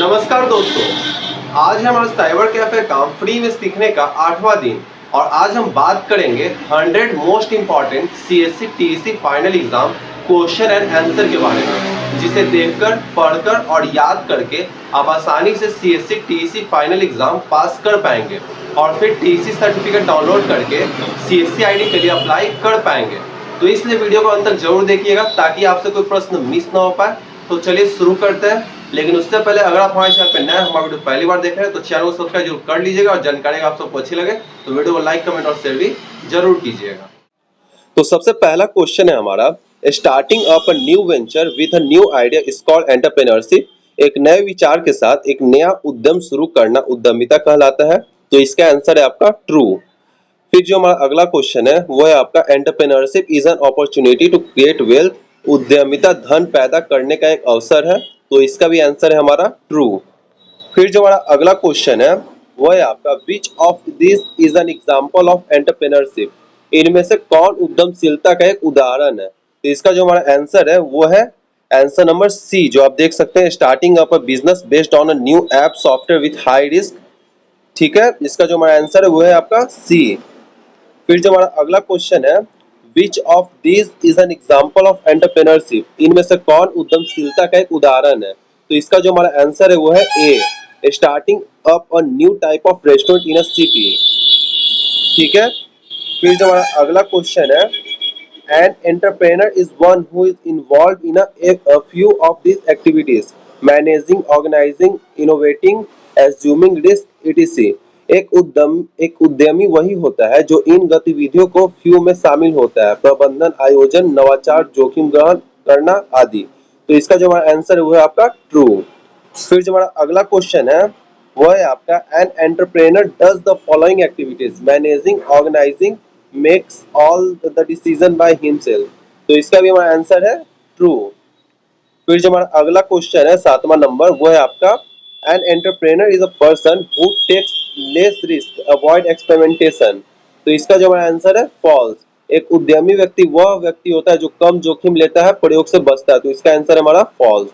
नमस्कार दोस्तों, आज है हमारा साइबर कैफे का फ्री में सीखने का 8वां दिन और आज हम बात करेंगे 100 most important CSC TEC final exam question and answer के बारे में, जिसे देखकर, पढ़कर और याद करके आप आसानी से सीएससी टीईसी फाइनल एग्जाम पास कर पाएंगे और फिर टीईसी सर्टिफिकेट डाउनलोड करके सीएससी आईडी के लिए अप्लाई कर पाएंगे। तो इसलिए वीडियो को अंत तक जरूर देखिएगा ताकि आपसे कोई प्रश्न मिस ना हो पाए। तो चलिए शुरू करते हैं, लेकिन उससे पहले अगर आप हमारे चैनल पर नए हैं, हमारा वीडियो पहली बार देख रहे हैं तो चैनल को सब्सक्राइब जरूर कर लीजिएगा और जानकारी आप सबको अच्छी लगे तो वीडियो को लाइक, कमेंट और शेयर भी जरूर कीजिएगा। तो सबसे पहला क्वेश्चन है हमारा, starting up a new venture with a new idea is called entrepreneurship. एक नए विचार के साथ एक नया उद्यम शुरू करना उद्यमिता कहलाता है। तो इसका आंसर है आपका ट्रू। फिर जो हमारा अगला क्वेश्चन है वो है आपका, entrepreneurship is an opportunity to create wealth. उद्यमिता धन पैदा करने का एक अवसर है। तो इसका भी आंसर है हमारा ट्रू। फिर जो हमारा अगला क्वेश्चन है वो है आपका, which of this is an example of entrepreneurship. इनमें से कौन उद्यमशीलता का एक उदाहरण है। तो इसका जो हमारा आंसर है वो है आंसर नंबर सी, जो आप देख सकते हैं, starting up a business based on a new app software with high risk. ठीक है, इसका जो हमारा आंसर है वो है आपका सी। फिर जो हमारा अगला क्वेश्चन है, which of this is an example of entrepreneurship. इनमें से कौन उद्यमशीलता का एक उदाहरण है। तो इसका जो हमारा आंसर है वो है A, starting up a new type of restaurant in a city. ठीक है। फिर जो हमारा अगला क्वेश्चन है, an entrepreneur is one who is involve in a few of these activities: managing, organizing, innovating, assuming risk, etc। एक उद्यमी वही होता है जो इन गतिविधियों को फ्यू में शामिल होता है: प्रबंधन, आयोजन, नवाचार, जोखिम ग्रहण करना आदि। तो इसका जो हमारा आंसर है वो है आपका ट्रू। फिर जो हमारा अगला क्वेश्चन है वो है आपका, an entrepreneur does the following activities: managing, organizing, makes all the decision by himself. तो इसका भी हमारा आंसर है ट्रू। फिर जो हमारा अगला क्वेश्चन है 7वां नंबर, वो है आपका, an entrepreneur is a person who takes less risk, avoid experimentation. तो इसका जो हमारा आंसर है फॉल्स। एक उद्यमी व्यक्ति वह व्यक्ति होता है जो कम जोखिम लेता है, प्रयोग से बचता है। तो इसका आंसर है हमारा फॉल्स।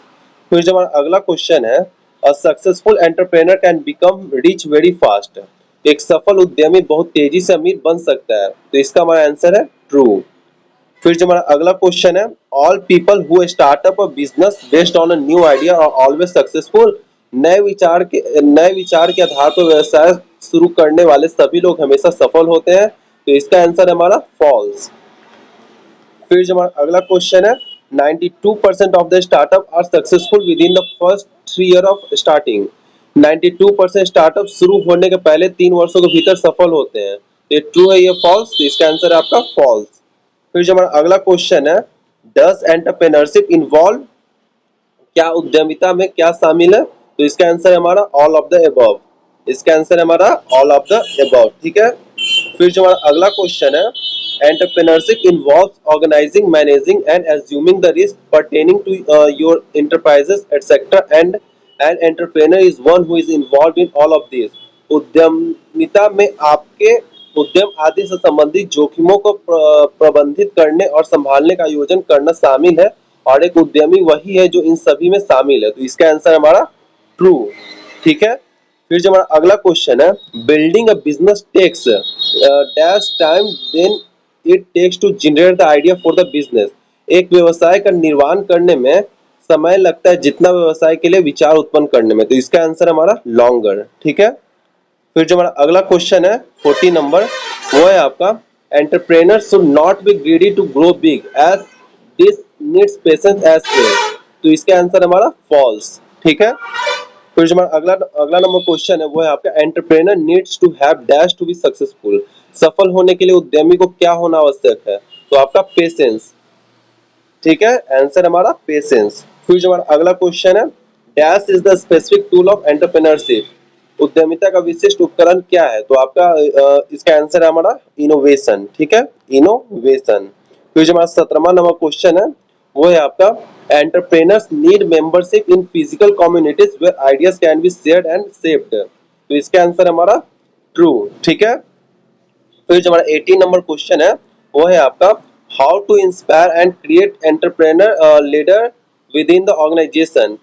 फिर जो हमारा अगला क्वेश्चन है, a successful entrepreneur can become rich very fast. एक सफल उद्यमी बहुत तेजी से अमीर बन सकता है। तो इसका हमारा आंसर है ट्रू। फिर जो हमारा अगला क्वेश्चन है, all people who start up a business based on a new idea are always successful. नए विचार के आधार पर व्यवसाय शुरू करने वाले सभी लोग हमेशा सफल होते हैं। तो इसका आंसर है हमारा फॉल्स। फिर जो हमारा अगला क्वेश्चन है, 92% of the startup are successful with in the first 3 year of starting. 92% startup शुरू होने के पहले 3 वर्षों के भीतर सफल होते हैं। ये ट्रू है, ये फॉल्स। तो इसका आंसर है आपका फॉल्स। फिर जो हमारा अगला क्वेश्चन है, डज एंटरप्रेन्योरशिप इन्वॉल्व, क्या उद्यमिता में क्या शामिल है। तो इसका आंसर है हमारा ऑल ऑफ द अबव। इसका आंसर है हमारा ऑल ऑफ द अबव। ठीक है। फिर जो हमारा अगला क्वेश्चन है, entrepreneurship involves organizing, managing and assuming the risk pertaining to your enterprises etcetera and an entrepreneur is one who is involved in all of this. उद्यमिता में आपके उद्यम आदि से संबंधित जोखिमों को प्रबंधित करने और संभालने का आयोजन करना शामिल है और एक उद्यमी वही है जो इन सभी में शामिल है। तो इसका आंसर हमारा ट्रू। ठीक है। फिर जो हमारा अगला क्वेश्चन है, building a business takes dash time then it takes to generate the idea for the business. एक व्यवसाय का निर्माण करने में समय लगता है जितना व्यवसाय के लिए विचार उत्पन्न करने में। तो इसका आंसर हमारा लॉन्गर। ठीक है। फिर जो हमारा अगला क्वेश्चन है 40 नंबर, वो है आपका, entrepreneur should not be greedy to grow big as this needs patience as well. तो इसका आंसर हमारा फॉल्स। ठीक है। फिर जो हमारा अगला नंबर क्वेश्चन है वो है आपका, entrepreneur needs to have dash to be successful. सफल होने के लिए उद्यमी को क्या होना आवश्यक है। तो आपका पेशेंस। ठीक है, आंसर हमारा पेशेंस। फिर जो हमारा अगला क्वेश्चन है, dash is the specific tool of entrepreneurship. उद्यमिता का विशिष्ट उपकरण क्या है। तो आपका इसका आंसर है हमारा इनोवेशन। ठीक है, इनोवेशन। फिर जो हमारा 17वां नंबर क्वेश्चन है वो है आपका, entrepreneurs need membership in physical communities where ideas can be shared and shaped. तो इसका आंसर हमारा ट्रू। ठीक है। फिर जो हमारा 18 नंबर क्वेश्चन है वो है आपका, how to inspire and create entrepreneur leader with in the organization.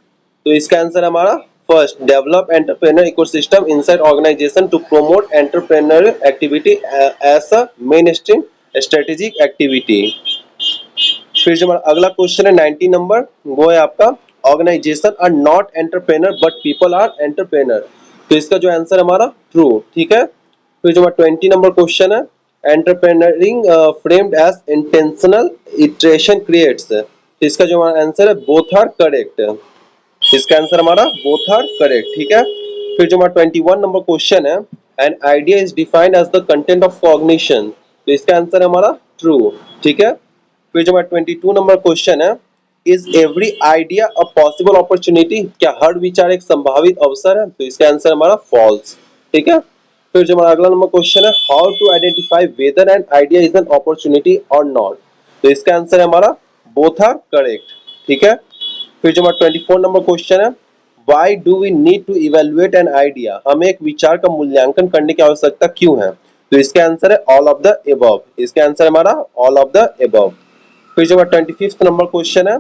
तो इसका आंसर हमारा First, develop entrepreneur ecosystem inside organization to promote entrepreneurial activity as a mainstream strategic activity. फिर जो हमारा अगला क्वेश्चन है 19 नंबर, वो है आपका organization are not entrepreneur but people are entrepreneur. तो इसका जो आंसर हमारा ट्रू, ठीक है। फिर जो हमारा 20 नंबर क्वेश्चन है entrepreneuring framed as intentional iteration creates. इसका जो हमारा आंसर है बोथ आर करेक्ट। इसका आंसर हमारा बोथ आर करेक्ट, ठीक है। फिर जो हमारा 21 नंबर क्वेश्चन है an idea is defined as the content of cognition. तो इसका आंसर है हमारा ट्रू, ठीक है। फिर जो हमारा 22 नंबर क्वेश्चन है is every idea a possible opportunity. क्या हर विचार एक संभावित अवसर है? तो इसका आंसर हमारा फॉल्स, ठीक है। फिर जो हमारा अगला नंबर क्वेश्चन है how to identify whether an idea is an opportunity और नॉट। तो इसका आंसर है हमारा बोथ आर करेक्ट, ठीक है। फिर जो हमारा 24 नंबर क्वेश्चन है why do we need to evaluate an idea. हमें एक विचार का मूल्यांकन करने की आवश्यकता क्यों है? तो इसका आंसर है ऑल ऑफ द एबव। इसका आंसर हमारा ऑल ऑफ द एबव। फिर जो हमारा 25th नंबर क्वेश्चन है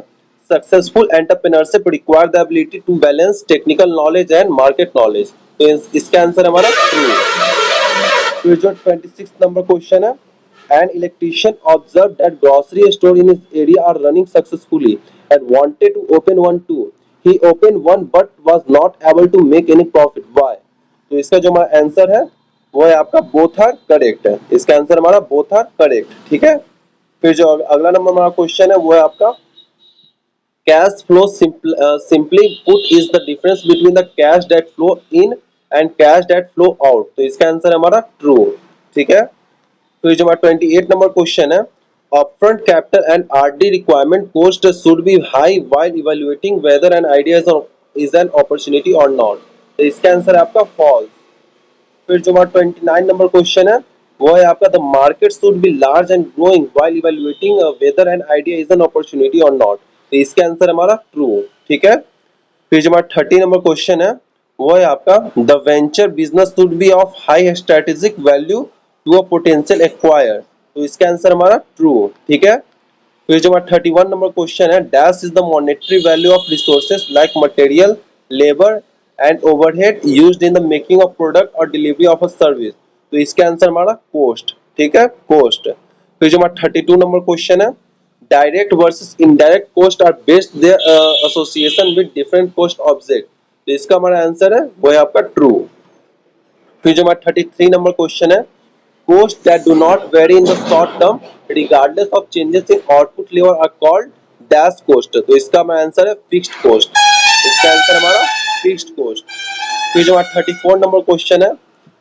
successful entrepreneurship require the ability to balance technical knowledge and market knowledge. तो इसका आंसर हमारा ट्रू। फिर जो 26th नंबर क्वेश्चन है an electrician observed that grocery store in his area are running successfully and wanted to open one too. He opened one but was not able to make any profit. Why? तो इसका जो हमारा answer है वो है आपका both are correct है। इसका आंसर हमारा बोथ आर करेक्ट, ठीक है। फिर जो अगला नंबर हमारा क्वेश्चन है वो है आपका cash flow simply put is the difference between the cash that flow in and cash that flow out. तो इसका आंसर हमारा ट्रू, ठीक है। तो जो हमारा 28 नंबर क्वेश्चन है upfront capital and R D requirement cost should be high while evaluating whether an idea is an opportunity और नॉट। तो इसका आंसर है आपका फॉल्स। फिर जो हमारा 29 नंबर क्वेश्चन है वो है आपका the market should be large and growing while evaluating whether an idea is an opportunity और नॉट। तो इसका आंसर हमारा ट्रू, ठीक है। फिर जो हमारा 30 नंबर क्वेश्चन है वो है आपका the venture business should be of high strategic value to a potential acquire. तो इसका आंसर हमारा ट्रू, ठीक है। फिर जो हमारा 31 नंबर क्वेश्चन है dash is the monetary value of resources like material labour and overhead used in the making of product और डिलीवरी ऑफ अ सर्विस। तो इसका आंसर हमारा कोस्ट, ठीक है, कोस्ट। फिर जो हमारा 32 नंबर क्वेश्चन है direct versus indirect cost are based their association with different cost object. तो इसका हमारा आंसर है वो है आपका ट्रू। फिर जो हमारा 33 नंबर क्वेश्चन है costs that do not vary in the short term regardless of changes in output level are called dash cost। तो इसका हमारा आंसर है फिक्स्ड कॉस्ट। इसका आंसर हमारा फिक्स्ड कॉस्ट। फिर जो हमारा 34 नंबर क्वेश्चन है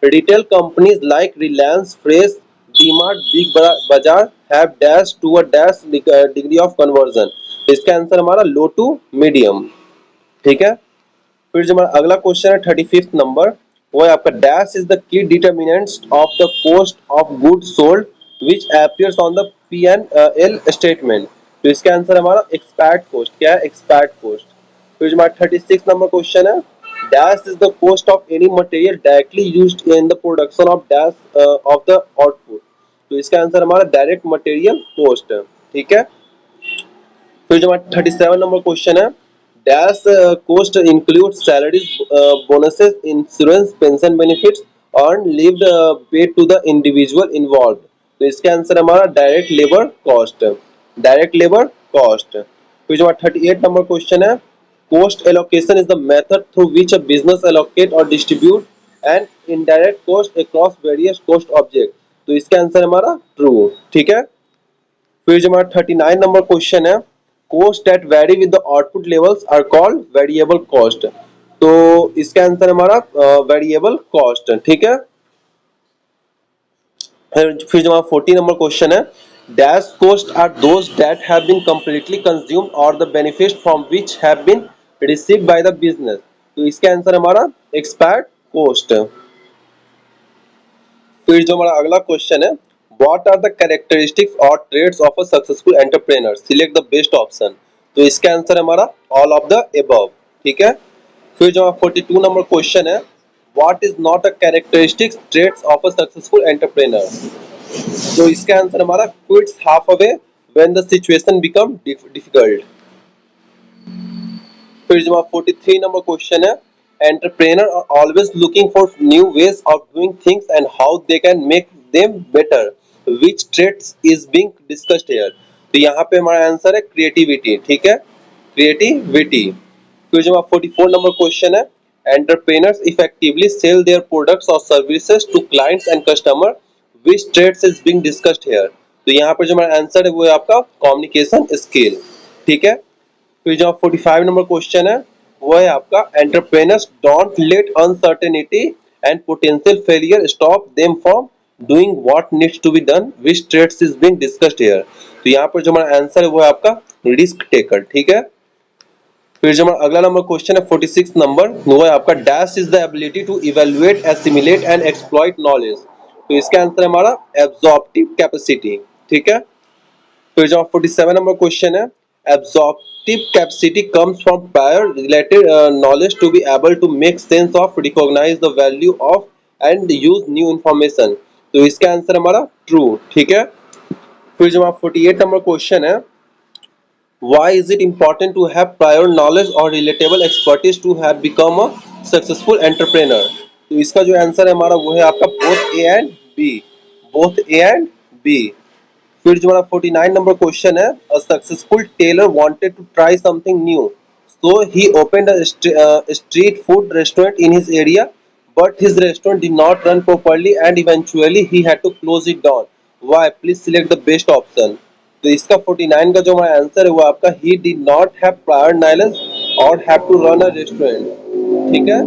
retail companies like Reliance Fresh DMart Big Bazaar have dash to a dash degree of conversion. इसका आंसर हमारा लो टू मीडियम, ठीक है। फिर जो हमारा अगला क्वेश्चन है 35th नंबर वो है आपका dash is the key determinants of the cost of goods sold which appears on the P&L statement. तो इसका आंसर हमारा एक्सपैक्ट कॉस्ट। क्या है? Expect cost. फिर जो हमारा 36 नंबर क्वेश्चन है dash is the cost of any material directly used in the production of dash of the output. तो इसका आंसर हमारा डायरेक्ट मटेरियल कॉस्ट है, ठीक है। फिर जो हमारा 37 नंबर क्वेश्चन है dash cost includes salaries, bonuses, insurance, pension benefits earned, lived, paid to the individual involved। तो इसका आंसर हमारा direct labour cost, direct labour cost. फिर जो हमारा 38 नंबर क्वेश्चन है cost allocation is the method through which a business allocate or distribute an indirect cost across various cost objects। तो इसका answer हमारा ट्रू, ठीक है। फिर जो हमारा 39 नंबर क्वेश्चन है cost that vary with the output levels are called variable cost। तो इसका आंसर हमारा वेरिएबल कॉस्ट, ठीक है। फिर जो हमारा 40 नंबर क्वेश्चन है dash cost are those that have been completely consumed or the benefits from which have been received by the business। तो इसका आंसर हमारा एक्सपायर्ड कॉस्ट। फिर जो हमारा अगला क्वेश्चन है What are the characteristics or traits of a successful entrepreneur? Select the best option। तो इसका आंसर हमारा all of the above, ठीक है। फिर जो 42 नंबर क्वेश्चन है What is not a characteristic traits of a successful entrepreneur? तो इसका आंसर हमारा quits halfway when the situation become difficult। फिर जो 43 नंबर क्वेश्चन है Entrepreneurs are always looking for new ways of doing things and how they can make them better. Which traits is being discussed here? तो यहाँ पे हमारा answer है creativity, ठीक है, क्रिएटिविटी। फिर जो 44 नंबर क्वेश्चन है, entrepreneurs effectively sell their products और services to clients and customer, which trades is being discussed here? तो यहाँ पर जो हमारा आंसर है वो है आपका कम्युनिकेशन स्किल, ठीक है। फिर जो 45 नंबर क्वेश्चन है वो है आपका entrepreneurs don't let uncertainty and potential failure stop them from doing what needs to be done, which trades is being discussed here? तो यहाँ पर जो हमारा आंसर है वो है आपका रिस्क टेकर, ठीक है। फिर जो हमारा अगला नंबर क्वेश्चन है 46 नंबर, वो है आपका dash is the ability to evaluate, assimilate and exploit knowledge. तो इसका आंसर है हमारा एब्जॉर्प्टिव कैपेसिटी, ठीक है। फिर जो 47 नंबर क्वेश्चन है, absorptive capacity comes from prior related knowledge to be able to make sense of, recognize the value of and use new information. तो इसका आंसर हमारा ट्रू, ठीक है। फिर जो 48 नंबर क्वेश्चन है, why is it important to have prior knowledge or relatable expertise to have become a successful entrepreneur? तो इसका जो आंसर है हमारा वो है आपका both A and B, both A and B। फिर जो हमारा 49 नंबर क्वेश्चन है, a successful tailor wanted to try something new, so he opened a street food restaurant in his area, but his restaurant did not run properly and eventually he had to close it down. Why? Please select the best option। तो इसका 49 का जो हमारा answer है वो आपका he did not have prior knowledge or have to run a restaurant, ठीक है।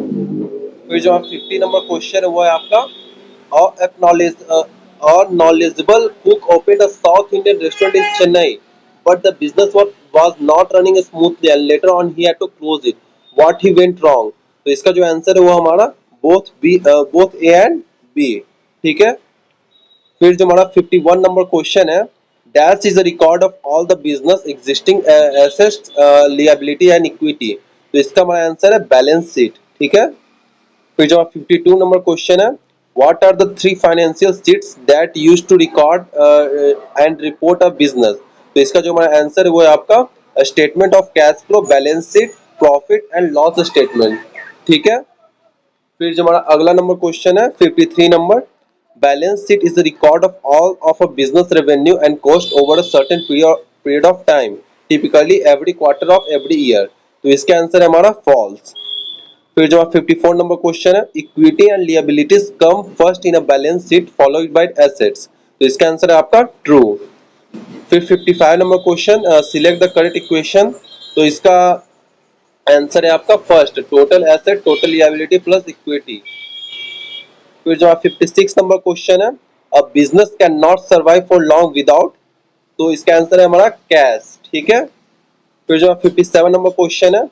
फिर जो 50 नंबर क्वेश्चन है वो है आपका knowledgeable cook opened a South Indian restaurant in Chennai, but the business was not running smoothly and later on he had to close it. What he went wrong? तो इसका जो आंसर है वो हमारा both A and B, ठीक है। फिर जो हमारा 51 नंबर क्वेश्चन है, dash is a record of all the business existing assets, liability and equity. तो इसका हमारा आंसर है बैलेंस शीट, ठीक है। फिर जो 52 नंबर क्वेश्चन है, what are the three financial sheets that used to record and report a business? तो इसका जो हमारा आंसर है वो है आपका statement of cash flow, balance sheet, profit and loss statement, ठीक है। फिर जो हमारा अगला नंबर क्वेश्चन है 53 number, balance sheet is a record of all of a business revenue and cost over a certain period of time, typically every quarter of every year। तो इसका answer है हमारा false। फिर जो 54 नंबर क्वेश्चन है, equity and liabilities come first in a balance sheet followed by assets. तो इसका answer है आपका ट्रू। फिर 55 number question, select the correct equation. तो इसका आंसर है आपका first, total asset total liability plus equity. फिर जो 56 नंबर क्वेश्चन है, a business can not survive for long without. तो इसका आंसर है हमारा कैश, ठीक है। फिर जो 57 नंबर क्वेश्चन है,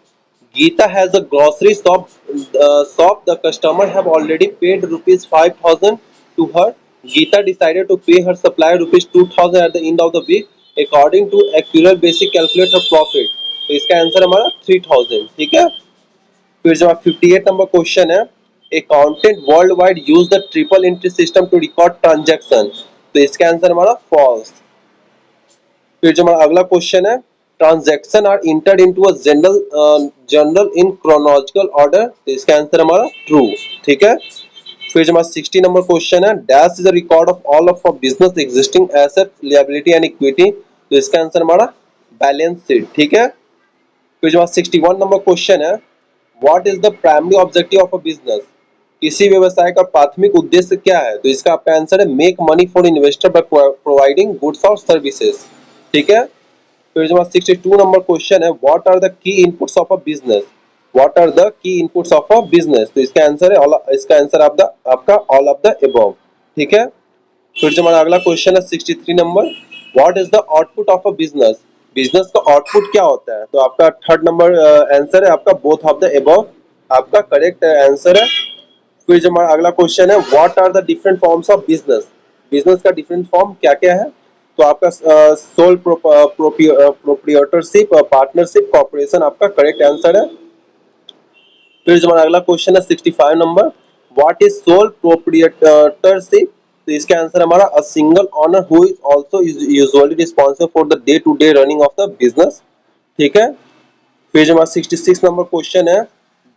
Gita has a grocery shop the customer have already paid ₹5,000 to her, Gita decided to pay her supplier ₹2,000 at the end of the week, according to accurate basic calculate her profit. तो इसका answer हमारा 3,000, ठीक है। फिर जो 58 number question है, accountant world wide use the triple entry system to record transaction. तो इसका आंसर हमारा फॉल्स। फिर जो हमारा अगला क्वेश्चन है, transaction are entered into a journal in chronological order. तो इसका आंसर हमारा ट्रू, ठीक है। फिर जो हमारा 60 नंबर क्वेश्चन है, dash is a record of all of a business existing assets, liability and equity. तो इसका आंसर हमारा बैलेंस शीट, ठीक है। फिर जो 61 नंबर क्वेश्चन है, what is the primary objective of a business? किसी व्यवसाय का प्राथमिक उद्देश्य क्या है? तो इसका आपका आंसर है make money for investor by providing goods और सर्विसेज, ठीक है। फिर जो 62 नंबर क्वेश्चन है, what are the key inputs of a business? What are the key inputs of a business? तो इसका आंसर है इसका आंसर आपका ऑल ऑफ द अबव, ठीक है। फिर जो हमारा अगला क्वेश्चन है 63 number, what is the output of a business? Business का आउटपुट क्या होता है? तो आपका थर्ड नंबर आंसर है आपका बोथ ऑफ द अबव, आपका करेक्ट आंसर है। फिर जो हमारा अगला क्वेश्चन है, व्हाट आर द different forms of business? Business का डिफरेंट फॉर्म क्या क्या है? तो आपका सोल प्रोप्रिएटरशिप, पार्टनरशिप, कॉर्पोरेशन आपका करेक्ट आंसर है। फिर जो हमारा अगला क्वेश्चन है 65 number, what is sole proprietorship? तो इसका आंसर हमारा a single owner who is also usually responsible for the day to day running of the business, ठीक है। फिर जो हमारा 66 नंबर क्वेश्चन है,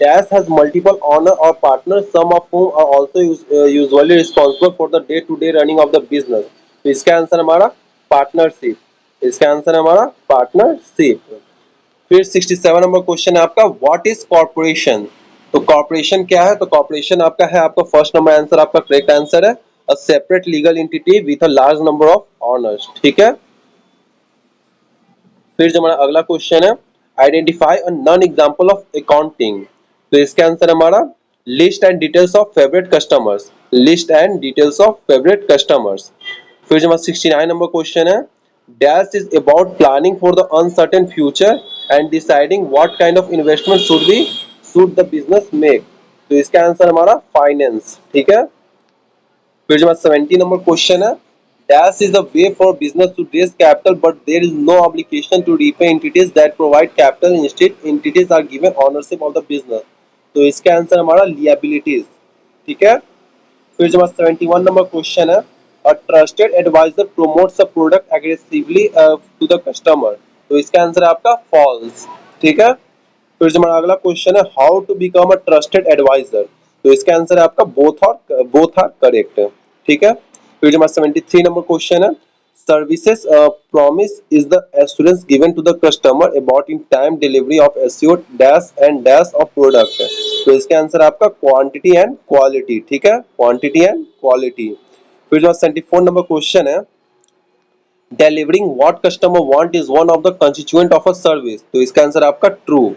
Dash has multiple owner or partners, some of whom are also usually responsible for the day-to-day running of the business. तो इसका answer हमारा partnership, इसका आंसर हमारा पार्टनरशिप। फिर 67 नंबर क्वेश्चन है आपका, व्हाट इज कॉर्पोरेशन। तो कॉर्पोरेशन क्या है, तो कॉर्पोरेशन आपका है, आपका फर्स्ट नंबर आंसर आपका करेक्ट आंसर है, a separate legal entity with a large number of honours, ठीक है। फिर जो हमारा अगला क्वेश्चन है, identify a non example of accounting. तो इसका आंसर हमारा list and details of favourite customers, list and details of favourite customers. फिर जो हमारा 69 नंबर क्वेश्चन है, dash is about planning for the uncertain future and deciding what kind of investment should the business make. तो इसका answer हमारा finance, ठीक है। फिर जो हमारा 70 नंबर क्वेश्चन है, dash is a way for business to raise capital but there is no obligation to repay entities that provide capital, instead entities are given ownership of the business। तो इसका answer हमारा liabilities, ठीक है। फिर जो हमारा 71 number question है, a trusted advisor promotes a product aggressively to the customer। तो इसका आंसर है आपका false, ठीक है। फिर जो हमारा अगला क्वेश्चन है, how to become a trusted advisor. तो इसका आंसर है आपका बोथ आर करेक्ट, ठीक है। फिर जो हमारा 73 नंबर क्वेश्चन है, services promise is the assurance given to the customer about in time delivery of assured dash and dash of product. तो इसका आंसर आपका क्वांटिटी एंड क्वालिटी, ठीक है, क्वांटिटी एंड क्वालिटी। फिर जो 74 नंबर क्वेश्चन है, delivering what customer want is one of the constituent of a service। तो इसका आंसर आपका ट्रू।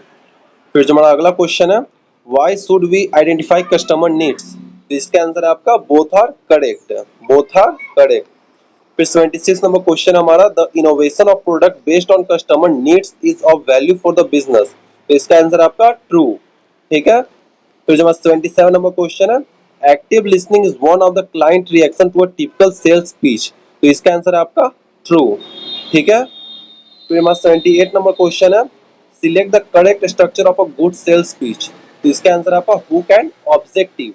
फिर जो हमारा अगला क्वेश्चन है, why should we identify customer needs. तो इसका आंसर आपका both are correct, both are correct. फिर 76 नंबर क्वेश्चन हमारा, the innovation of product based on customer needs is of value for the business. तो इसका आंसर आपका true, ठीक है। फिर जो हमारा 77 नंबर क्वेश्चन है, active listening is one of the client reaction to a typical sales speech. तो इसका आंसर आपका ट्रू, ठीक है। फिर हमारा 78 नंबर क्वेश्चन है, select the correct structure of a good sales speech. तो इसका आंसर आपका हुक एंड ऑब्जेक्टिव।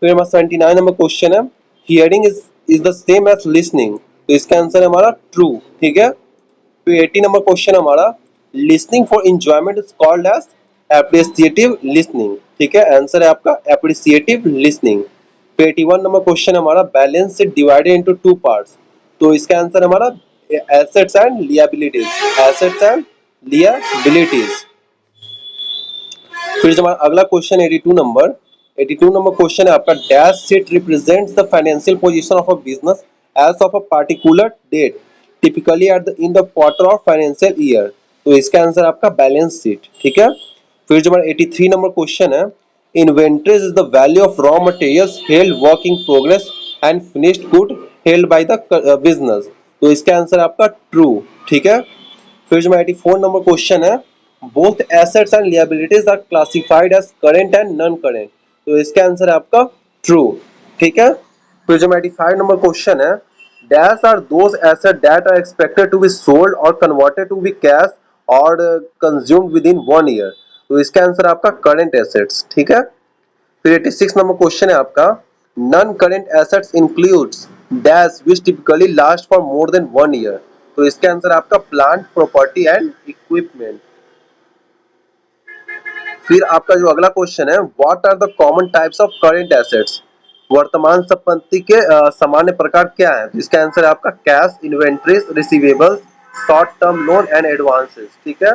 फिर हमारा 79 नंबर क्वेश्चन है, hearing is the same as listening. तो इसका आंसर है हमारा ट्रू, ठीक है। फिर 80 नंबर क्वेश्चन हमारा, listening for enjoyment is called as appreciative listening, ठीक है, आंसर है आपका एप्रिसिएटिव लिसनिंग। फिर 81 नंबर क्वेश्चन हमारा, balance is divided into two parts. तो इसका आंसर हमारा assets and liabilities, assets and liabilities. फिर जो हमारा अगला क्वेश्चन 82 नंबर क्वेश्चन है आपका, dash sheet represents the financial position of a business as of a particular date typically at the end of quarter और फाइनेंशियल ईयर। तो इसका answer आपका बैलेंस शीट, ठीक है। फिर जो हमारा 83 नंबर क्वेश्चन है, inventories is the value of raw materials held work in progress and finished good held by the business. तो इसका आंसर आपका ट्रू, ठीक है। फिर जो 84 नंबर क्वेश्चन है, both assets and liabilities are classified as current and non current. तो इसका आंसर है आपका ट्रू, ठीक है। फिर जो 85 नंबर क्वेश्चन है, dash are those asset that are expected to be sold और कन्वर्टेड टू बी कैश और कंज्यूम्ड विद इन 1 ईयर। तो इसका आंसर आपका करंट एसेट्स, ठीक है। फिर 86 नंबर क्वेश्चन है आपका, non current assets includes dash which typically last for more than 1 year. तो इसका आंसर आपका प्लांट प्रॉपर्टी एंड इक्विपमेंट। फिर आपका जो अगला क्वेश्चन है, what are the common types of current assets. वर्तमान संपत्ति के सामान्य प्रकार क्या है। तो इसका आंसर है आपका cash, inventories, receivables, short term loan and advances, ठीक है।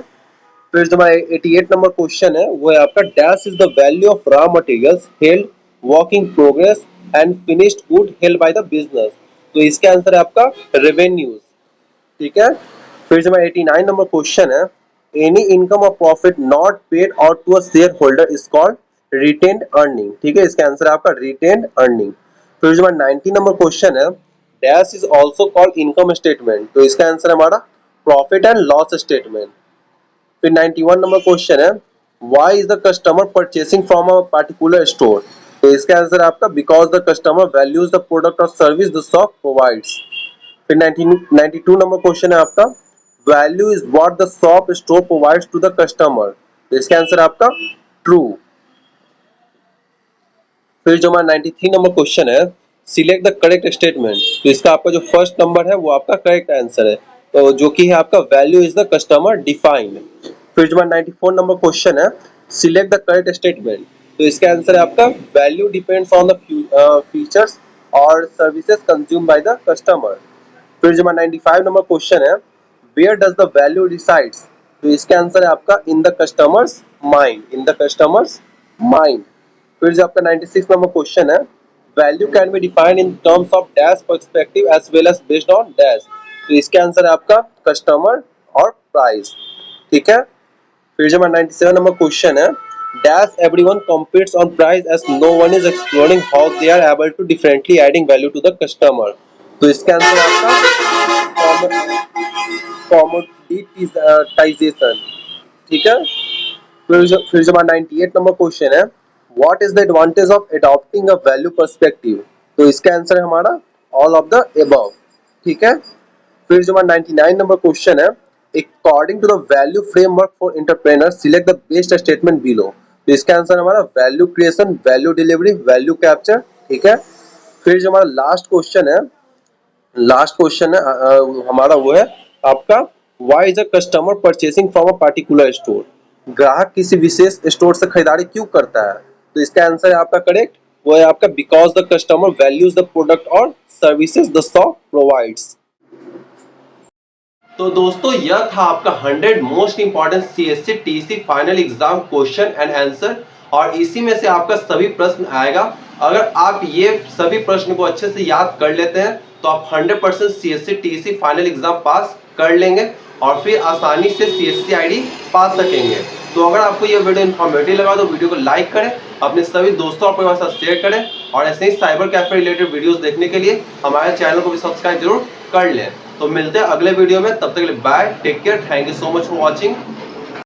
फिर जो हमारा 88 नंबर क्वेश्चन है, वो है आपका, dash is the value of raw materials held work in progress and finished good held by the business. तो इसका आंसर है आपका रेवेन्यूज, ठीक है। फिर जो 89 नंबर क्वेश्चन है, एनी इनकम और profit not paid out to a share holder is called retained earning, ठीक है, इसका आंसर है आपका रिटेन्ड अर्निंग। फिर जो 90 नंबर क्वेश्चन है, dash is also called income statement. तो इसका आंसर है हमारा प्रॉफिट एंड लॉस स्टेटमेंट। फिर 91 नंबर क्वेश्चन है, why is the customer purchasing from a particular store. तो इसका आंसर है आपका because the customer values the product और सर्विस द शॉप प्रोवाइड्स। फिर 92 नंबर क्वेश्चन है आपका, value is what the shop store provides to the customer. तो इसका आंसर आपका ट्रू। फिर जो हमारा 93 नंबर क्वेश्चन है, सिलेक्ट द करेक्ट स्टेटमेंट। तो इसका आपका जो फर्स्ट नंबर है वो आपका करेक्ट आंसर है, तो जो कि है आपका value is the customer defined. फिर जो हमारा 94 नंबर क्वेश्चन है, सिलेक्ट द करेक्ट स्टेटमेंट। तो इसका आंसर है आपका value depends on the features और services consume by the customer. फिर जो 95 नंबर क्वेश्चन है, where does the value decides. तो इसका आंसर है आपका in the customer's mind, in the customer's mind. फिर जो आपका 96 नंबर क्वेश्चन है, value can be defined in terms of dash perspective as well as based on dash. तो इसका आंसर है आपका कस्टमर और प्राइस। ठीक है। फिर जो 97 नंबर क्वेश्चन है, dash everyone competes on price as no one is exploring how they are able to differently adding value to the customer. तो इसका आंसर है आपका कॉमोडिटाइजेशन। ठीक है। फिर जो 98 नंबर क्वेश्चन है, what is the advantage of adopting a value perspective. तो इसका आंसर है हमारा ऑल ऑफ द अबव। ठीक है। फिर जो 99 नंबर क्वेश्चन है, according to the value framework for entrepreneur select the best statement below. तो इसका आंसर हमारा value creation, value delivery, value capture. ठीक है। फिर जो हमारा लास्ट क्वेश्चन है हमारा वो है आपका, why is a customer purchasing from a particular store. ग्राहक किसी विशेष स्टोर से खरीदारी क्यों करता है। तो इसका आंसर है आपका करेक्ट, वो है आपका because the customer values the product और सर्विसेज द शॉप प्रोवाइड्स। तो दोस्तों यह था आपका 100 most important CSC TC final exam question and answer, और इसी में से आपका सभी प्रश्न आएगा। अगर आप ये सभी प्रश्न को अच्छे से याद कर लेते हैं तो आप 100% सीएससी टीसी फाइनल एग्जाम पास कर लेंगे और फिर आसानी से सीएससी आईडी पा सकेंगे। तो अगर आपको यह वीडियो इन्फॉर्मेटिव लगा तो वीडियो को लाइक करें, अपने सभी दोस्तों और परिवार के साथ शेयर करें, और ऐसे ही साइबर कैफे रिलेटेड वीडियोस देखने के लिए हमारे चैनल को भी सब्सक्राइब जरूर कर लें। तो मिलते हैं अगले वीडियो में, तब तक के लिए bye, take care, thank you so much for watching.